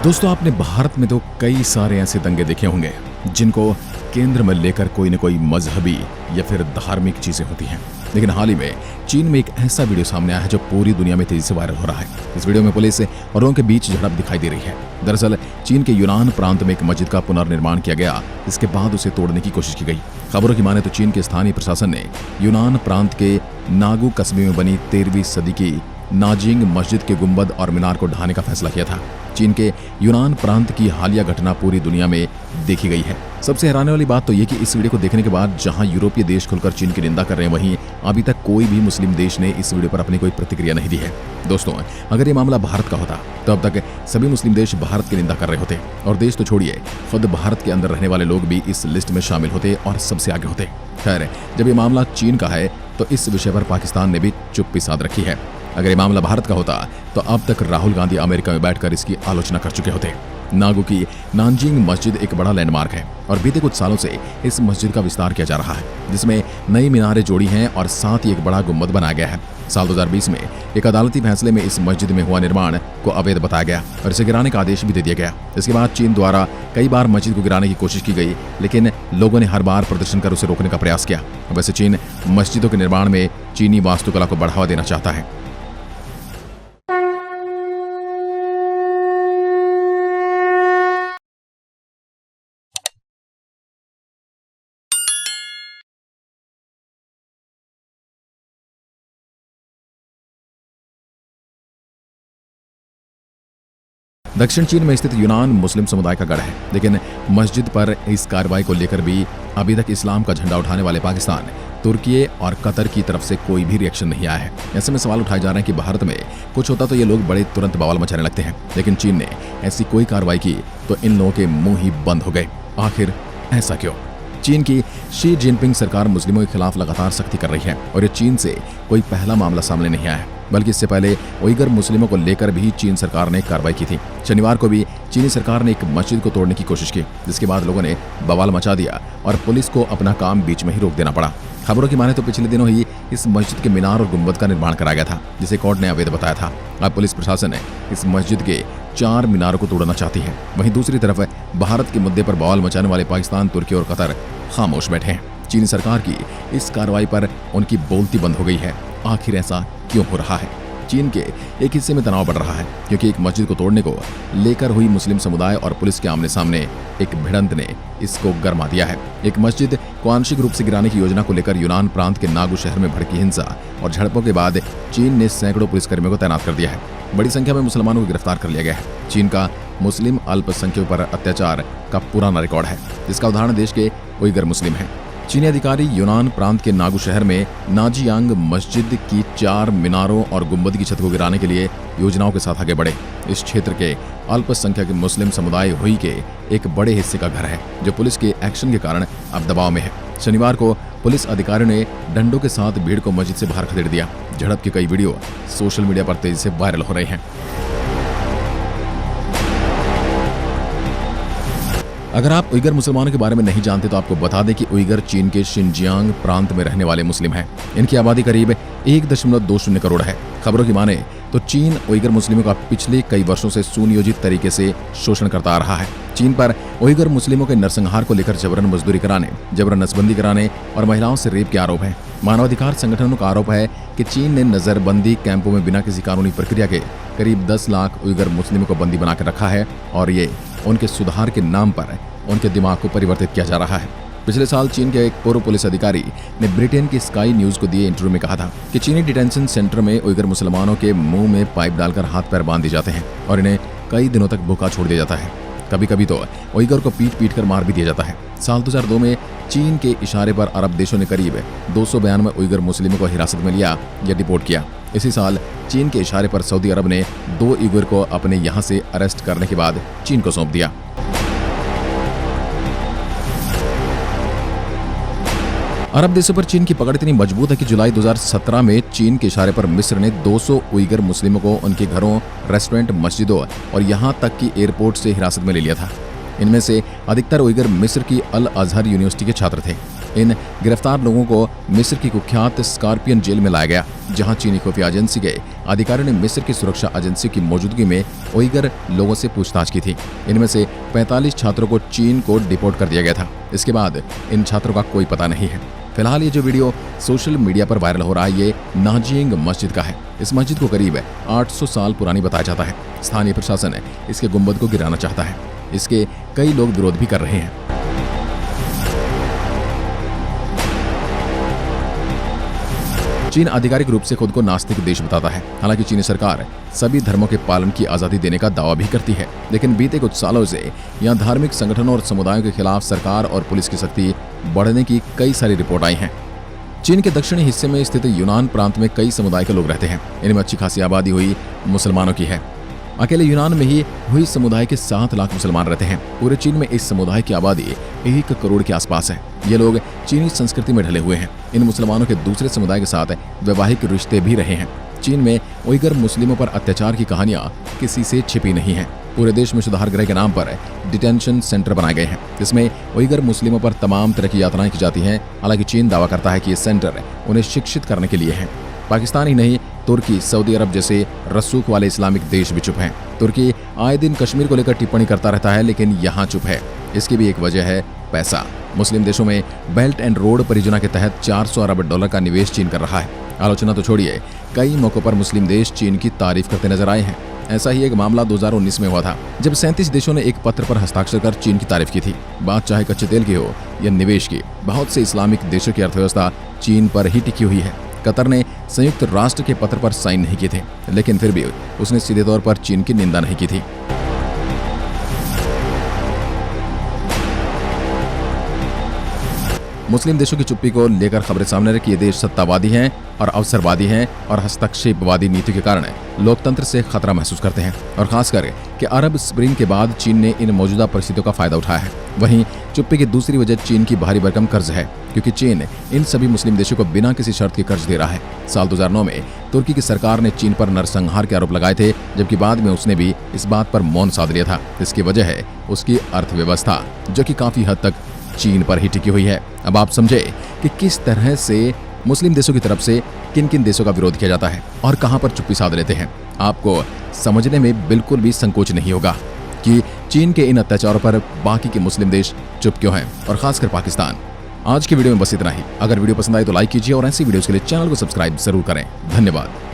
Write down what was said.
दोस्तों, आपने भारत में तो कई सारे ऐसे दंगे देखे होंगे जिनको केंद्र में लेकर कोई न कोई मजहबी या फिर धार्मिक चीजें होती हैं। लेकिन हाल ही में चीन में एक ऐसा वीडियो सामने आया है जो पूरी दुनिया में तेजी से वायरल हो रहा है। इस वीडियो में पुलिस और लोगों के बीच झड़प दिखाई दे रही है। दरअसल चीन के यूनान प्रांत में एक मस्जिद का पुनर्निर्माण किया गया, इसके बाद उसे तोड़ने की कोशिश की गई। खबरों की माने तो चीन के स्थानीय प्रशासन ने यूनान प्रांत के नागू कस्बे में बनी 13वीं सदी की नाजिंग मस्जिद के गुंबद और मीनार को ढहाने का फैसला किया था। चीन के यूनान प्रांत की हालिया घटना पूरी दुनिया में देखी गई है। सबसे हैरानी वाली बात तो ये कि इस वीडियो को देखने के बाद जहां यूरोपीय देश खुलकर चीन की निंदा कर रहे हैं, वहीं अभी तक कोई भी मुस्लिम देश ने इस वीडियो पर अपनी कोई प्रतिक्रिया नहीं दी है। दोस्तों, अगर ये मामला भारत का होता तो अब तक सभी मुस्लिम देश भारत की निंदा कर रहे होते, और देश तो छोड़िए, खुद भारत के अंदर रहने वाले लोग भी इस लिस्ट में शामिल होते और सबसे आगे होते। खैर, जब ये मामला चीन का है तो इस विषय पर पाकिस्तान ने भी चुप्पी साध रखी है। अगर ये मामला भारत का होता तो अब तक राहुल गांधी अमेरिका में बैठकर इसकी आलोचना कर चुके होते। नागू की नानजिंग मस्जिद एक बड़ा लैंडमार्क है और बीते कुछ सालों से इस मस्जिद का विस्तार किया जा रहा है, जिसमें नई मीनारें जोड़ी हैं और साथ ही एक बड़ा गुंबद बनाया गया है। साल 2020 में एक अदालती फैसले में इस मस्जिद में हुआ निर्माण को अवैध बताया गया और इसे गिराने का आदेश भी दे दिया गया। इसके बाद चीन द्वारा कई बार मस्जिद को गिराने की कोशिश की गई, लेकिन लोगों ने हर बार प्रदर्शन कर उसे रोकने का प्रयास किया। वैसे चीन मस्जिदों के निर्माण में चीनी वास्तुकला को बढ़ावा देना चाहता है। दक्षिण चीन में स्थित यूनान मुस्लिम समुदाय का गढ़ है, लेकिन मस्जिद पर इस कार्रवाई को लेकर भी अभी तक इस्लाम का झंडा उठाने वाले पाकिस्तान, तुर्की और कतर की तरफ से कोई भी रिएक्शन नहीं आया है। ऐसे में सवाल उठाए जा रहे हैं कि भारत में कुछ होता तो ये लोग बड़े तुरंत बवाल मचाने लगते हैं, लेकिन चीन ने ऐसी कोई कार्रवाई की तो इन लोगों के मुंह ही बंद हो गए। आखिर ऐसा क्यों? चीन की शी जिनपिंग सरकार मुस्लिमों के खिलाफ लगातार सख्ती कर रही है और ये चीन से कोई पहला मामला सामने नहीं आया है, बल्कि इससे पहले उइगर मुस्लिमों को लेकर भी चीन सरकार ने कार्रवाई की थी। शनिवार को भी चीनी सरकार ने एक मस्जिद को तोड़ने की कोशिश की, जिसके बाद लोगों ने बवाल मचा दिया और पुलिस को अपना काम बीच में ही रोक देना पड़ा। खबरों की माने तो पिछले दिनों ही इस मस्जिद के मीनार और गुंबद का निर्माण कराया गया था, जिसे कोर्ट ने अवैध बताया था। अब पुलिस प्रशासन ने इस मस्जिद के 4 मीनारों को तोड़ना चाहती है। वहीं दूसरी तरफ भारत के मुद्दे पर बवाल मचाने वाले पाकिस्तान, तुर्की और कतर खामोश बैठे हैं। चीनी सरकार की इस कार्रवाई पर उनकी बोलती बंद हो गई है। आखिर ऐसा क्यों हो रहा है? चीन के एक हिस्से में तनाव बढ़ रहा है क्योंकि एक मस्जिद को तोड़ने को लेकर हुई मुस्लिम समुदाय और पुलिस के आमने सामने एक भिड़ंत ने इसको गरमा दिया है। एक मस्जिद को आंशिक रूप से गिराने की योजना को लेकर यूनान प्रांत के नागू शहर में भड़की हिंसा और झड़पों के बाद चीन ने सैकड़ों पुलिसकर्मियों को तैनात कर दिया है। बड़ी संख्या में मुसलमानों को गिरफ्तार कर लिया गया है। चीन का मुस्लिम अल्पसंख्यकों पर अत्याचार का पुराना रिकॉर्ड है, जिसका उदाहरण देश के उइगर मुस्लिम हैं। चीनी अधिकारी यूनान प्रांत के नागू शहर में नाजियांग मस्जिद की 4 मीनारों और गुंबद की छत को गिराने के लिए योजनाओं के साथ आगे बढ़े। इस क्षेत्र के अल्पसंख्यक मुस्लिम समुदाय हुई के एक बड़े हिस्से का घर है, जो पुलिस के एक्शन के कारण अब दबाव में है। शनिवार को पुलिस अधिकारियों ने डंडों के साथ भीड़ को मस्जिद से बाहर खदेड़ दिया। झड़प के कई वीडियो सोशल मीडिया पर तेजी से वायरल हो रहे हैं। अगर आप उइगर मुसलमानों के बारे में नहीं जानते तो आपको बता दें कि उइगर चीन के शिनजियांग प्रांत में रहने वाले मुस्लिम हैं। इनकी आबादी करीब 1.20 करोड़ है। खबरों की माने तो चीन उइगर मुस्लिमों का पिछले कई वर्षों से सुनियोजित तरीके से शोषण करता आ रहा है। चीन पर उइगर मुस्लिमों के नरसंहार को लेकर जबरन मजदूरी कराने, जबरन नसबंदी कराने और महिलाओं से रेप के आरोप हैं। मानवाधिकार संगठनों का आरोप है कि चीन ने नजरबंदी कैंपों में बिना किसी कानूनी प्रक्रिया के करीब 10 लाख उइगर मुस्लिमों को बंदी बनाकर रखा है और ये उनके सुधार के नाम पर उनके दिमाग को परिवर्तित किया जा रहा है। पिछले साल चीन के एक पूर्व पुलिस अधिकारी ने ब्रिटेन की स्काई न्यूज को दिए इंटरव्यू में कहा था कि चीनी डिटेंशन सेंटर में उइगर मुसलमानों के मुंह में पाइप डालकर हाथ पैर बांध दिए जाते हैं और इन्हें कई दिनों तक भूखा छोड़ दिया जाता है। कभी कभी तो उइगर को पीट पीट कर मार भी दिया जाता है। साल 2002 में चीन के इशारे पर अरब देशों ने करीब 292 उइगर मुस्लिमों को हिरासत में लिया या डिपोर्ट किया। इसी साल चीन के इशारे पर सऊदी अरब ने 2 उइगर को अपने यहाँ से अरेस्ट करने के बाद चीन को सौंप दिया। अरब देशों पर चीन की पकड़ इतनी मजबूत है कि जुलाई 2017 में चीन के इशारे पर मिस्र ने 200 उइगर मुस्लिमों को उनके घरों, रेस्टोरेंट, मस्जिदों और यहां तक कि एयरपोर्ट से हिरासत में ले लिया था। इनमें से अधिकतर उइगर मिस्र की अल अजहर यूनिवर्सिटी के छात्र थे। इन गिरफ्तार लोगों को मिस्र की कुख्यात स्कॉर्पियन जेल में लाया गया, जहां चीनी खुफिया एजेंसी के अधिकारियों ने मिस्र की सुरक्षा एजेंसी की मौजूदगी में उइगर लोगों से पूछताछ की थी। इनमें से 45 छात्रों को चीन को डिपोर्ट कर दिया गया था। इसके बाद इन छात्रों का कोई पता नहीं है। फिलहाल ये जो वीडियो सोशल मीडिया पर वायरल हो रहा है, ये नाजिंग मस्जिद का है। इस मस्जिद को करीब 800 साल पुरानी बताया जाता है। स्थानीय प्रशासन इसके गुंबद को गिराना चाहता है। इसके कई लोग विरोध भी कर रहे हैं। चीन आधिकारिक रूप से खुद को नास्तिक देश बताता है। हालांकि चीनी सरकार सभी धर्मों के पालन की आजादी देने का दावा भी करती है, लेकिन बीते कुछ सालों से यहाँ धार्मिक संगठनों और समुदायों के खिलाफ सरकार और पुलिस की सख्ती बढ़ने की कई सारी रिपोर्ट आई हैं। चीन के दक्षिणी हिस्से में स्थित यूनान प्रांत में कई समुदाय के लोग रहते हैं। इनमें अच्छी खासी आबादी हुई मुसलमानों की है। अकेले यूनान में ही हुई समुदाय के 7 लाख मुसलमान रहते हैं। पूरे चीन में इस समुदाय की आबादी 1 करोड़ के आसपास है। ये लोग चीनी संस्कृति में ढले हुए हैं। इन मुसलमानों के दूसरे समुदाय के साथ वैवाहिक रिश्ते भी रहे हैं। चीन में उइगर मुस्लिमों पर अत्याचार की कहानियां किसी से छिपी नहीं हैं। पूरे देश में सुधार गृह के नाम पर डिटेंशन सेंटर बनाए गए हैं, जिसमें उइगर मुस्लिमों पर तमाम तरह की यातनाएं की जाती हैं। हालांकि चीन दावा करता है कि ये सेंटर उन्हें शिक्षित करने के लिए है। पाकिस्तान ही नहीं, तुर्की, सऊदी अरब जैसे रसूख वाले इस्लामिक देश भी चुप हैं। तुर्की आए दिन कश्मीर को लेकर टिप्पणी करता रहता है, लेकिन यहाँ चुप है। इसकी भी एक वजह है पैसा। मुस्लिम देशों में बेल्ट एंड रोड परियोजना के तहत 400 अरब डॉलर का निवेश चीन कर रहा है। आलोचना तो छोड़िए, कई मौकों पर मुस्लिम देश चीन की तारीफ करते नजर आए हैं। ऐसा ही एक मामला 2019 में हुआ था, जब 37 देशों ने एक पत्र पर हस्ताक्षर कर चीन की तारीफ की थी। बात चाहे कच्चे तेल की हो या निवेश की, बहुत से इस्लामिक देशों की अर्थव्यवस्था चीन पर ही टिकी हुई है। कतर ने संयुक्त राष्ट्र के पत्र पर साइन नहीं किए थे, लेकिन फिर भी उसने सीधे तौर पर चीन की निंदा नहीं की थी। मुस्लिम देशों की चुप्पी को लेकर खबरें सामने रखी। ये देश सत्तावादी हैं और अवसरवादी हैं और हस्तक्षेपवादी नीति के कारण लोकतंत्र से खतरा महसूस करते हैं। और खासकर कि अरब स्प्रिंग के बाद चीन ने इन मौजूदा परिस्थितियों का फायदा उठाया है। वहीं चुप्पी की दूसरी वजह चीन की भारी भरकम कर्ज है, क्योंकि चीन इन सभी मुस्लिम देशों को बिना किसी शर्त के कर्ज दे रहा है। साल 2009 में तुर्की की सरकार ने चीन पर नरसंहार के आरोप लगाए थे, जबकि बाद में उसने भी इस बात पर मौन साध लिया था। इसकी वजह है उसकी अर्थव्यवस्था, जो कि काफी हद तक चीन पर ही टिकी हुई है। अब आप समझे कि किस तरह से मुस्लिम देशों की तरफ से किन किन देशों का विरोध किया जाता है और कहां पर चुप्पी साध लेते हैं। आपको समझने में बिल्कुल भी संकोच नहीं होगा कि चीन के इन अत्याचारों पर बाकी के मुस्लिम देश चुप क्यों हैं, और खासकर पाकिस्तान। आज की वीडियो में बस इतना ही। अगर वीडियो पसंद आए तो लाइक कीजिए और ऐसी वीडियोस के लिए चैनल को सब्सक्राइब जरूर करें। धन्यवाद।